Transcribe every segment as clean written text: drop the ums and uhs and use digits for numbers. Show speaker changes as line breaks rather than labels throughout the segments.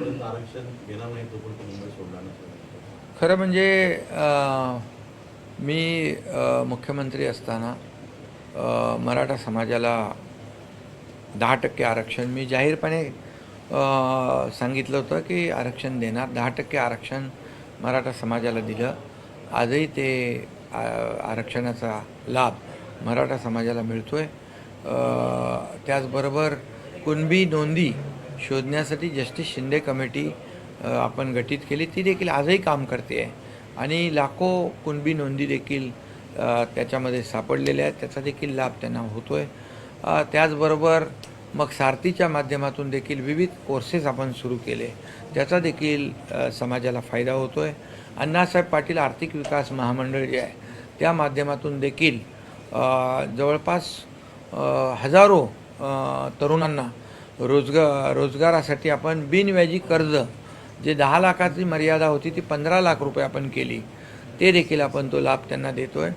जोपर्यंत आरक्षण घेणार नाही तोपर्यंत मुंबई सोडणार नसेल.
खरं म्हणजे मी मुख्यमंत्री असताना मराठा समाजाला 10% आरक्षण मी जाहीरपणे सांगितलं होतं की आरक्षण देणार. 10% आरक्षण मराठा समाजाला दिलं. आजही ते आरक्षणाचा लाभ मराठा समाजाला मिळतो आहे. त्याचबरोबर कुणबी नोंदी शोधण्यासाठी जस्टिस शिंदे कमिटी आपण गठीत केली, ती देखील आजही काम करते आहे आणि लाखो कुणबी नोंदी देखील त्याच्यामध्ये सापडलेल्या आहेत. त्याचा देखील लाभ त्यांना होतो आहे. त्याचबरोबर मग सारथीच्या माध्यमातून देखील विविध कोर्सेस आपण सुरू केले, त्याचा देखील समाजाला फायदा होतो आहे. अण्णासाहेब पाटील आर्थिक विकास महामंडळ जे आहे त्या माध्यमातून देखील जवळपास हजारो तरुणांना रोजगारासाठी आपण बिनव्याजी कर्ज, जे 10 लाखाची मर्यादा होती ती 15 लाख रुपये आपण केली, ते देखील आपण तो लाभ त्यांना देतो आहे.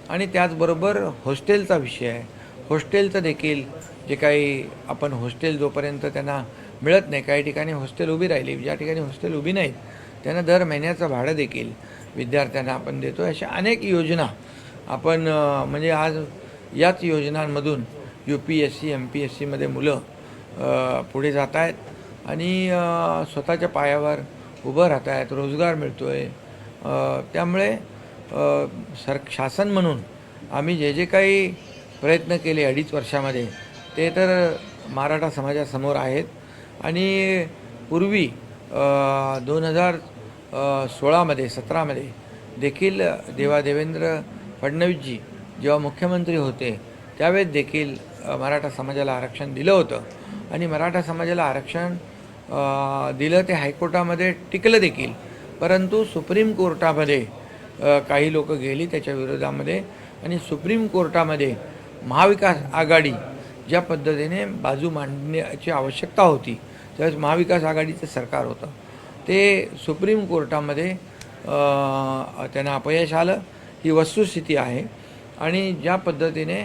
आणि त्याचबरोबर हॉस्टेलचा विषय आहे. हॉस्टेलचं देखील जे काही आपण हॉस्टेल जोपर्यंत त्यांना मिळत नाही, काही ठिकाणी हॉस्टेल उभी राहिली, ज्या ठिकाणी हॉस्टेल उभी नाहीत त्यांना दर महिन्याचं भाडं देखील विद्यार्थ्यांना आपण देतो. अशा अनेक योजना आपण म्हणजे आज याच योजनांमधून UPSC MPSCमध्ये मुलं पुढे जात आहेत आणि स्वतःच्या पायावर उभं राहत आहेत, रोजगार मिळतो आहे. त्यामुळे शासन म्हणून आम्ही जे जे काही प्रयत्न केले 2.5 वर्षामध्ये ते तर मराठा समाजासमोर आहेत. आणि पूर्वी 2016मध्ये 17मध्ये देखील देवेंद्र फडणवीसजी जेव्हा मुख्यमंत्री होते त्यावेळेस देखील मराठा समाजाला आरक्षण दिलं होतं आणि मराठा समाजाला आरक्षण दिलं ते हायकोर्टामध्ये टिकलं देखील. परंतु सुप्रीम कोर्टामध्ये काही लोक गेली त्याच्या विरोधामध्ये आणि सुप्रीम कोर्टामध्ये महाविकास आघाडी ज्या पद्धतीने बाजू मांडण्याची आवश्यकता होती, त्यावेळेस महाविकास आघाडीचं सरकार होतं, ते सुप्रीम कोर्टामध्ये त्यांना अपयश आलं. ही वस्तुस्थिती आहे. आणि ज्या पद्धतीने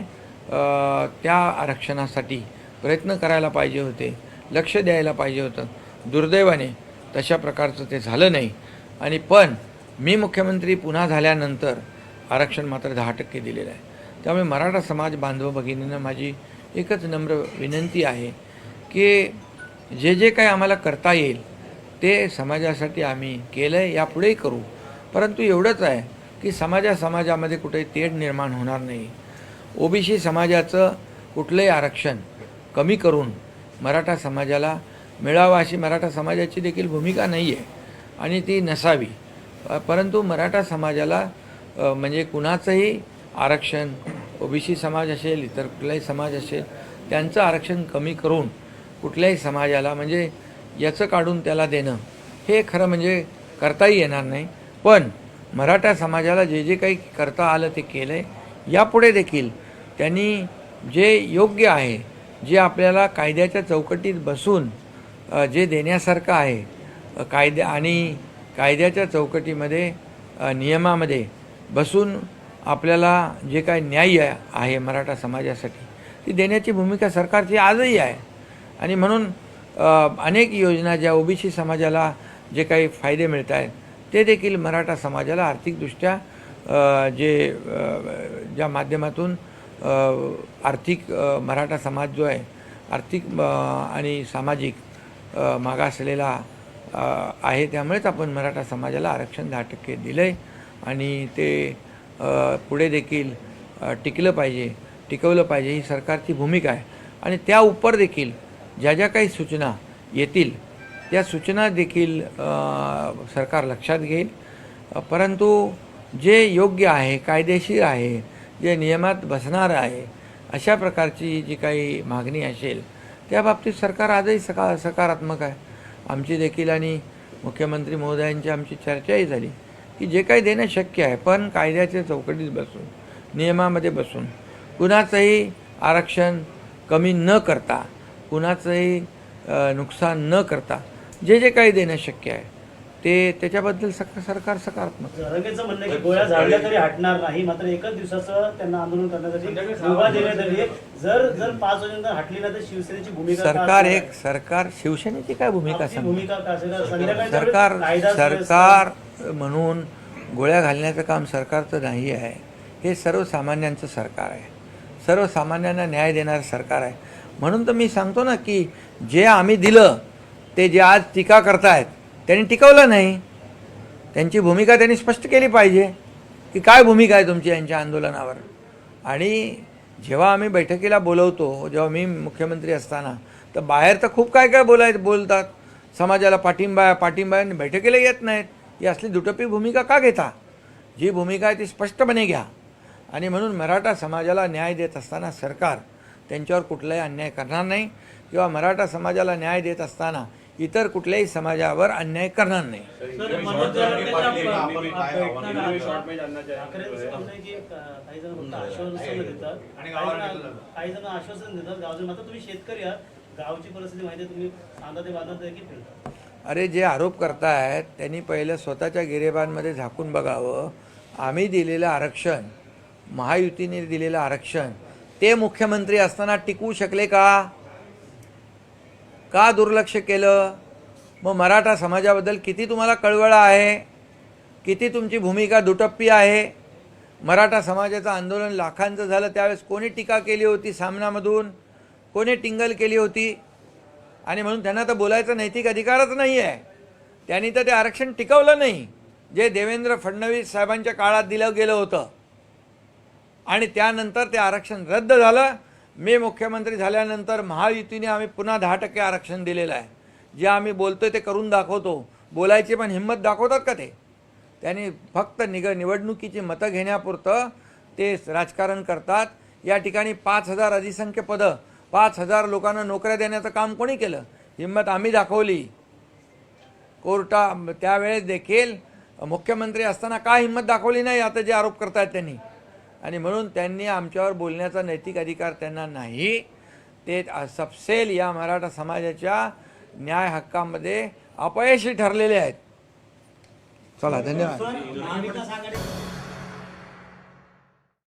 त्या आरक्षणासाठी प्रयत्न करायला पाहिजे होते, लक्ष द्यायला पाहिजे होतं, दुर्दैवाने तशा प्रकारचं ते झालं नाही. आणि पण मी मुख्यमंत्री पुन्हा झाल्यानंतर आरक्षण मात्र 10% दिलेलं आहे. त्यामुळे मराठा समाज बांधव भगिनींना माझी एकच नम्र विनंती आहे की जे जे काही आम्हाला करता येईल ते समाजासाठी आम्ही केलं आहे, यापुढेही करू. परंतु एवढंच आहे की समाजामध्ये कुठेही तेढ निर्माण होणार नाही. OBC समाजाचं कुठलंही आरक्षण कमी करून मराठा समाजाला मिळावं अशी मराठा समाजाची देखील भूमिका नाही आहे आणि ती नसावी. परंतु मराठा समाजाला म्हणजे कुणाचंही आरक्षण, OBC समाज असेल, इतर कुठलाही समाज असेल, त्यांचं आरक्षण कमी करून कुठल्याही समाजाला म्हणजे याचं काढून त्याला देणं हे खरं म्हणजे करताही येणार नाही. पण मराठा समाजाला जे जे काही करता आलं ते केलं आहे. यापुढे देखील त्यांनी जे योग्य आहे, जे आपल्याला कायद्याच्या चौकटीत बसून जे देण्यासारखं आहे, कायद्याच्या चौकटीमध्ये नियमामध्ये बसून आपल्याला जे काही न्याय आहे मराठा समाजासाठी ती देण्याची भूमिका सरकारची आजही आहे. आणि म्हणून अनेक योजना ज्या OBC समाजाला जे काही फायदे मिळत आहेत ते देखील मराठा समाजाला आर्थिकदृष्ट्या ज्या माध्यमातून आर्थिक मराठा समाज जो आहे आर्थिक आणि सामाजिक मागासलेला आहे, त्यामुळेच आपण मराठा समाजाला आरक्षण 10% दिलं आहे आणि ते पुढे देखील टिकवलं पाहिजे ही सरकारची भूमिका आहे. आणि त्या उपर देखील ज्या ज्या काही सूचना येतील त्या सूचना देखील सरकार लक्षात घेईल. परंतु जे योग्य आहे, कायदेशीर आहे, जे नियमात बसणार आहे, अशा प्रकारची जी काही मागणी असेल त्या बाबतीत सरकार आजही सकारात्मक आहे. आमची देखील आणि मुख्यमंत्री महोदयांची आमची चर्चाही झाली की जे काही देणं शक्य आहे पण कायद्याच्या चौकटीत बसून, नियमामध्ये बसून, कुणाचंही आरक्षण कमी न करता, कुणाचंही नुकसान न करता जे जे काही देणं शक्य आहे त्याच्याबद्दल सरकार सकारात्मक.
रंगेचं म्हणणं आहे की गोळ्या झाडल्या तरी हटणार नाही, मात्र एकच दिवसाचं त्यांना आंदोलन करण्यासाठी मुभा देण्यात आली आहे. जर 5 वाजेनंतर हटली नाही तर शिवसेनेची भूमिका
सरकार शिवसेनेची काय भूमिका
आपली
सांग.
भूमिका काय असेल? संध्याकाळच्या
सरकार म्हणून गोळ्या घालण्याचं काम सरकारचं नाही आहे. हे सर्वसामान्यांचं सरकार आहे, सर्वसामान्यांना न्याय देणारं सरकार आहे. म्हणून तर मी सांगतो ना की जे आम्ही दिलं ते जे आज टीका करतायत त्यांनी टिकवलं नाही. त्यांची भूमिका त्यांनी स्पष्ट केली पाहिजे की काय भूमिका आहे तुमची यांच्या आंदोलनावर. आणि जेव्हा आम्ही बैठकीला बोलवतो, जेव्हा मी मुख्यमंत्री असताना, तर बाहेर तर खूप काय बोलतात, समाजाला पाठिंबा आणि बैठकीला येत नाहीत. ही असली दुटप्पी भूमिका का घेता? जी भूमिका आहे ती स्पष्टपणे घ्या. आणि म्हणून मराठा समाजाला न्याय देत असताना सरकार त्यांच्यावर कुठलाही अन्याय करणार नाही किंवा मराठा समाजाला न्याय देत असताना इतर कुठल्याही समाजावर अन्याय करणार नाही.
काही जण आश्वासन देतात गावचे, मात्र तुम्ही शेतकरी आहात, गावची परिस्थिती माहिती आहे, तुम्ही सांगा ते वादात की फिरता.
अरे जे आरोप करतायत त्यांनी पहिलं स्वतःच्या गिरेबांमध्ये झाकून बघावं. आम्ही दिलेलं आरक्षण, महायुतीने दिलेलं आरक्षण, ते मुख्यमंत्री असताना टिकवू शकले का दुर्लक्ष केलं? मग मराठा समाजाबद्दल किती तुम्हाला कळवळा आहे, किती तुमची भूमिका दुटप्पी आहे. मराठा समाजाचं आंदोलन लाखांचं झालं त्यावेळेस कोणी टीका केली होती सामनामधून, कोणी टिंगल केली होती? आणि म्हणून त्यांना तर बोलायचा नैतिक अधिकारच नाही आहे. त्यांनी तर ते आरक्षण टिकवलं नाही जे देवेंद्र फडणवीस साहेबांच्या काळात दिलं गेलं होतं. आणि त्यानंतर ते आरक्षण रद्द झालं. मी मुख्यमंत्री झाल्यानंतर महायुतीने आम्ही पुन्हा 10% आरक्षण दिलेलं आहे. जे आम्ही बोलतोय ते करून दाखवतो. बोलायची पण हिंमत दाखवतात का ते? त्यांनी फक्त निवडणुकीची मतं घेण्यापुरतं ते राजकारण करतात. या ठिकाणी 5,000 अधिसंख्य पदं, 5,000 लोकांना नोकऱ्या देण्याचं काम कोणी केलं? हिंमत आम्ही दाखवली. त्यावेळेस देखील मुख्यमंत्री असताना का हिंमत दाखवली नाही आता जे आरोप करतायत त्यांनी? आणि म्हणून त्यांनी आमच्यावर बोलण्याचा नैतिक अधिकार त्यांना नाही. ते सपसेल या मराठा समाजाच्या न्याय हक्कामध्ये अपयशी ठरलेले आहेत. चला, धन्यवाद.